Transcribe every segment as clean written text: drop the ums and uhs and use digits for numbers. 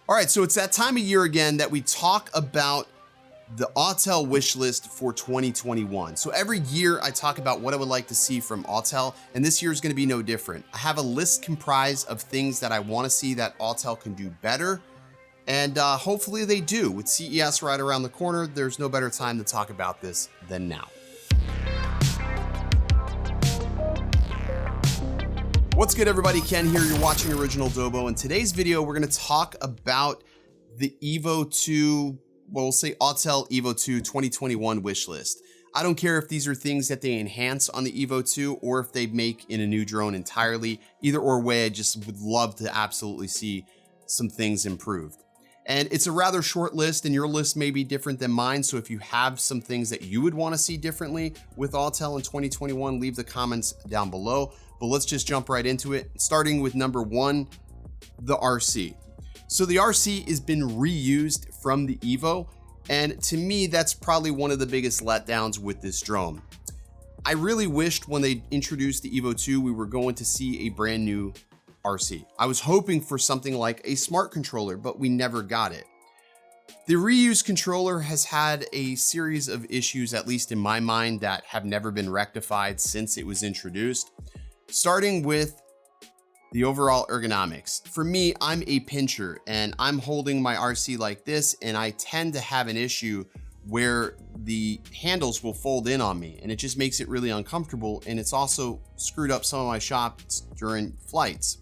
All right, so it's that time of year again that we talk about the Autel wish list for 2021. So every year I talk about what I would like to see from Autel, and this year is going to be no different. I have a list comprised of things that I want to see that Autel can do better, and hopefully they do. With CES right around the corner, there's no better time to talk about this than now. What's good, everybody? Ken here. You're watching OriginaldoBo. In today's video, we're going to talk about the Evo 2, well, we'll say Autel Evo 2 2021 wish list. I don't care if these are things that they enhance on the Evo 2 or if they make in a new drone entirely. Either or way, I just would love to absolutely see some things improved. And it's a rather short list, and your list may be different than mine. So if you have some things that you would want to see differently with Autel in 2021, leave the comments down below. But let's just jump right into it, starting with number one, the RC. So the RC has been reused from the Evo, and to me, that's probably one of the biggest letdowns with this drone. I really wished when they introduced the Evo 2, we were going to see a brand new RC. I was hoping for something like a smart controller, but we never got it. The reused controller has had a series of issues, at least in my mind, that have never been rectified since it was introduced. Starting with the overall ergonomics. For me, I'm a pincher and I'm holding my RC like this, and I tend to have an issue where the handles will fold in on me, and it just makes it really uncomfortable, and it's also screwed up some of my shots during flights.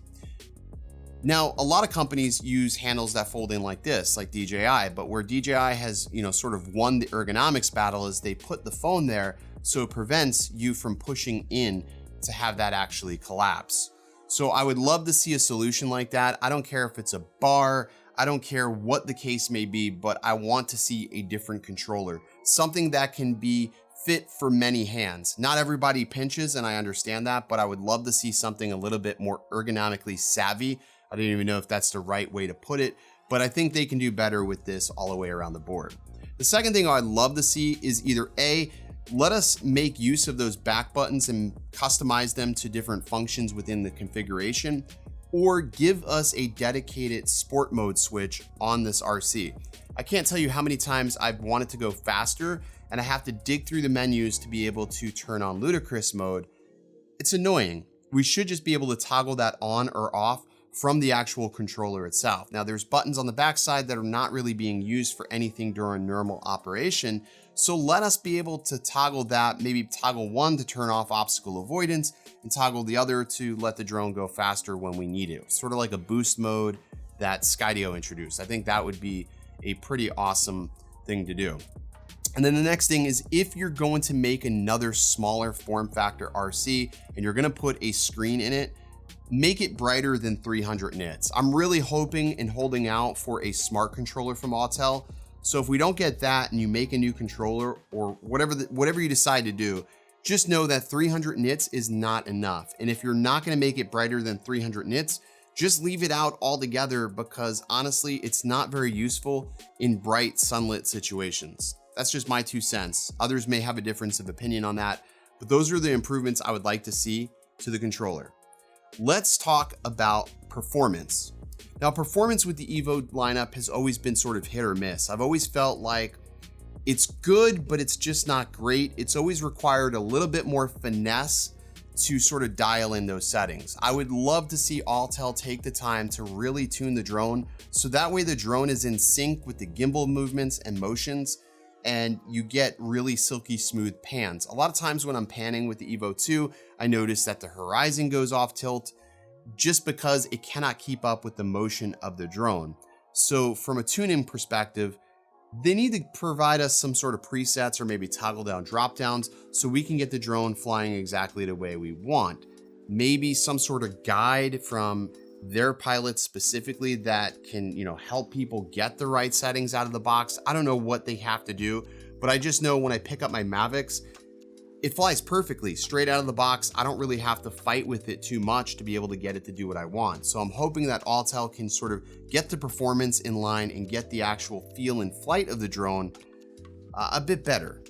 Now, a lot of companies use handles that fold in like this, like DJI, but where DJI has, sort of won the ergonomics battle is they put the phone there so it prevents you from pushing in to have that actually collapse. So I would love to see a solution like that. I don't care if it's a bar, I don't care what the case may be, but I want to see a different controller, something that can be fit for many hands. Not everybody pinches, and I understand that, but I would love to see something a little bit more ergonomically savvy. I don't even know if that's the right way to put it, but I think they can do better with this all the way around the board. The second thing I'd love to see is either A, let us make use of those back buttons and customize them to different functions within the configuration, or give us a dedicated sport mode switch on this RC. I can't tell you how many times I've wanted to go faster and I have to dig through the menus to be able to turn on ludicrous mode. It's annoying. We should just be able to toggle that on or off from the actual controller itself. Now, there's buttons on the backside that are not really being used for anything during normal operation. So let us be able to toggle that, maybe toggle one to turn off obstacle avoidance and toggle the other to let the drone go faster when we need it. Sort of like a boost mode that Skydio introduced. I think that would be a pretty awesome thing to do. And then the next thing is, if you're going to make another smaller form factor RC and you're gonna put a screen in it, make it brighter than 300 nits. I'm really hoping and holding out for a smart controller from Autel. So if we don't get that and you make a new controller or whatever you decide to do, just know that 300 nits is not enough. And if you're not gonna make it brighter than 300 nits, just leave it out altogether, because honestly, it's not very useful in bright sunlit situations. That's just my 2 cents. Others may have a difference of opinion on that, but those are the improvements I would like to see to the controller. Let's talk about performance. Now, performance with the Evo lineup has always been sort of hit or miss. I've always felt like it's good, but it's just not great. It's always required a little bit more finesse to sort of dial in those settings. I would love to see Autel take the time to really tune the drone, so that way the drone is in sync with the gimbal movements and motions, and you get really silky smooth pans. A lot of times when I'm panning with the Evo 2, I notice that the horizon goes off tilt just because it cannot keep up with the motion of the drone. So from a tuning perspective, they need to provide us some sort of presets or maybe toggle down drop downs so we can get the drone flying exactly the way we want. Maybe some sort of guide from their pilots specifically that can, help people get the right settings out of the box. I don't know what they have to do, but I just know when I pick up my Mavics, it flies perfectly straight out of the box. I don't really have to fight with it too much to be able to get it to do what I want. So I'm hoping that Autel can sort of get the performance in line and get the actual feel and flight of the drone a bit better.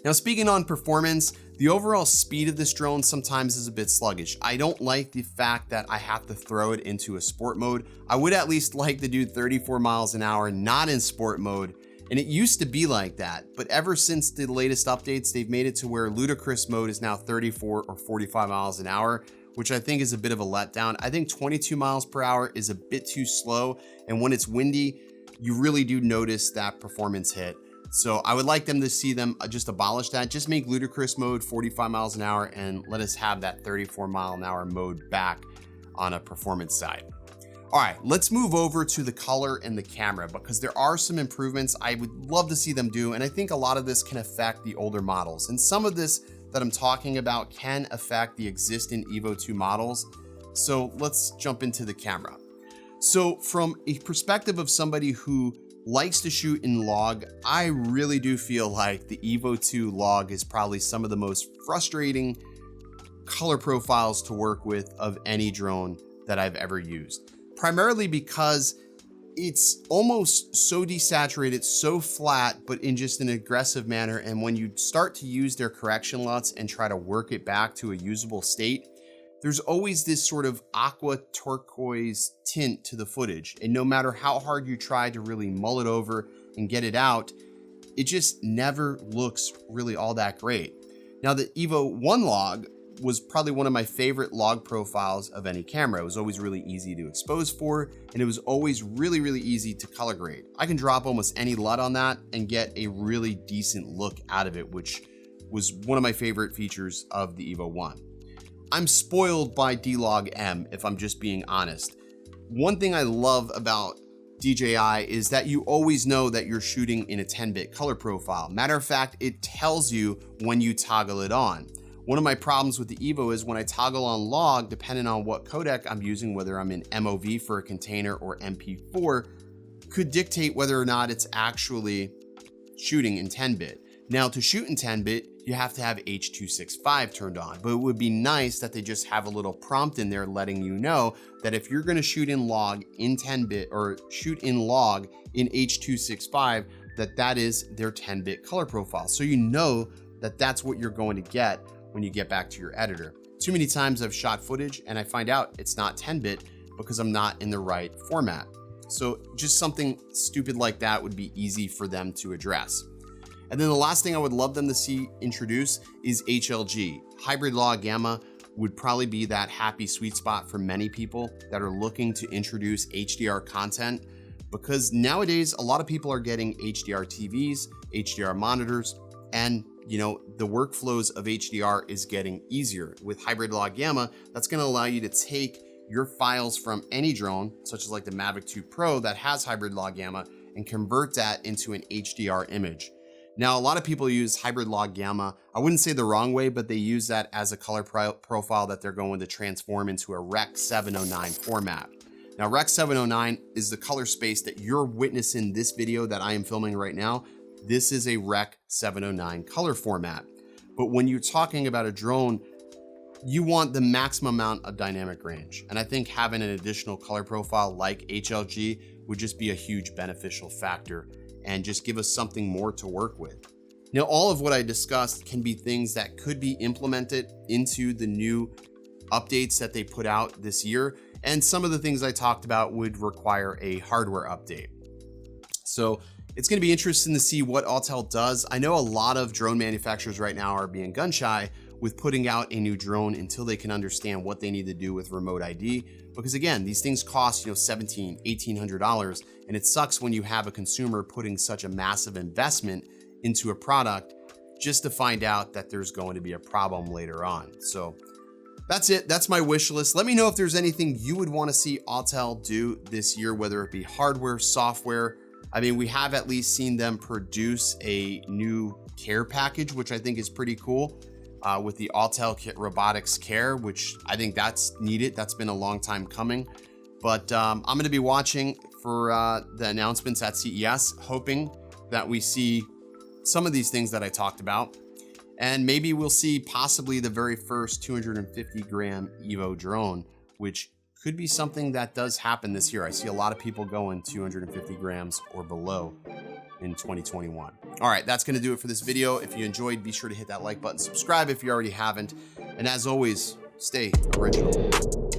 Now, speaking on performance, the The overall speed of this drone sometimes is a bit sluggish. I don't like the fact that I have to throw it into a sport mode. I would at least like to do 34 miles an hour, not in sport mode. And it used to be like that, but ever since the latest updates, they've made it to where ludicrous mode is now 34 or 45 miles an hour, which I think is a bit of a letdown. I think 22 miles per hour is a bit too slow. And when it's windy, you really do notice that performance hit. So I would like them to see them just abolish that. Just make ludicrous mode 45 miles an hour and let us have that 34 mile an hour mode back on a performance side. All right, let's move over to the color and the camera because there are some improvements I would love to see them do. And I think a lot of this can affect the older models. And some of this that I'm talking about can affect the existing Evo 2 models. So let's jump into the camera. So from a perspective of somebody who likes to shoot in log, I really do feel like the Evo 2 log is probably some of the most frustrating color profiles to work with of any drone that I've ever used. Primarily because it's almost so desaturated, so flat, but in just an aggressive manner. And when you start to use their correction LUTs and try to work it back to a usable state, there's always this sort of aqua turquoise tint to the footage. And no matter how hard you try to really mull it over and get it out, it just never looks really all that great. Now the Evo 1 log was probably one of my favorite log profiles of any camera. It was always really easy to expose for, and it was always really, really easy to color grade. I can drop almost any LUT on that and get a really decent look out of it, which was one of my favorite features of the Evo 1. I'm spoiled by D-Log-M, if I'm just being honest. One thing I love about DJI is that you always know that you're shooting in a 10-bit color profile. Matter of fact, it tells you when you toggle it on. One of my problems with the Evo is when I toggle on log, depending on what codec I'm using, whether I'm in MOV for a container or MP4, could dictate whether or not it's actually shooting in 10-bit. Now to shoot in 10-bit, you have to have H.265 turned on, but it would be nice that they just have a little prompt in there letting you know that if you're gonna shoot in log in 10-bit or shoot in log in H.265, that is their 10-bit color profile. So you know that that's what you're going to get when you get back to your editor. Too many times I've shot footage and I find out it's not 10-bit because I'm not in the right format. So just something stupid like that would be easy for them to address. And then the last thing I would love them to see introduced is HLG. Hybrid log gamma would probably be that happy sweet spot for many people that are looking to introduce HDR content, because nowadays a lot of people are getting HDR TVs, HDR monitors, and the workflows of HDR is getting easier. With hybrid log gamma, that's going to allow you to take your files from any drone, such as like the Mavic 2 Pro that has hybrid log gamma, and convert that into an HDR image. Now, a lot of people use hybrid log gamma. I wouldn't say the wrong way, but they use that as a color profile that they're going to transform into a Rec 709 format. Now, Rec 709 is the color space that you're witnessing this video that I am filming right now. This is a Rec 709 color format. But when you're talking about a drone, you want the maximum amount of dynamic range. And I think having an additional color profile like HLG would just be a huge beneficial factor and just give us something more to work with. Now, all of what I discussed can be things that could be implemented into the new updates that they put out this year. And some of the things I talked about would require a hardware update. So it's going to be interesting to see what Autel does. I know a lot of drone manufacturers right now are being gun shy with putting out a new drone until they can understand what they need to do with remote ID. Because again, these things cost $1,700, $1,800, and it sucks when you have a consumer putting such a massive investment into a product just to find out that there's going to be a problem later on. So that's it. That's my wish list. Let me know if there's anything you would want to see Autel do this year, whether it be hardware, software. I mean, we have at least seen them produce a new care package, which I think is pretty cool. With the Autel Robotics Care, which I think that's needed. That's been a long time coming. But I'm going to be watching for the announcements at CES, hoping that we see some of these things that I talked about. And maybe we'll see possibly the very first 250 gram Evo drone, which could be something that does happen this year. I see a lot of people going 250 grams or below in 2021. All right, that's gonna do it for this video. If you enjoyed, be sure to hit that like button, subscribe if you already haven't, and as always, stay original.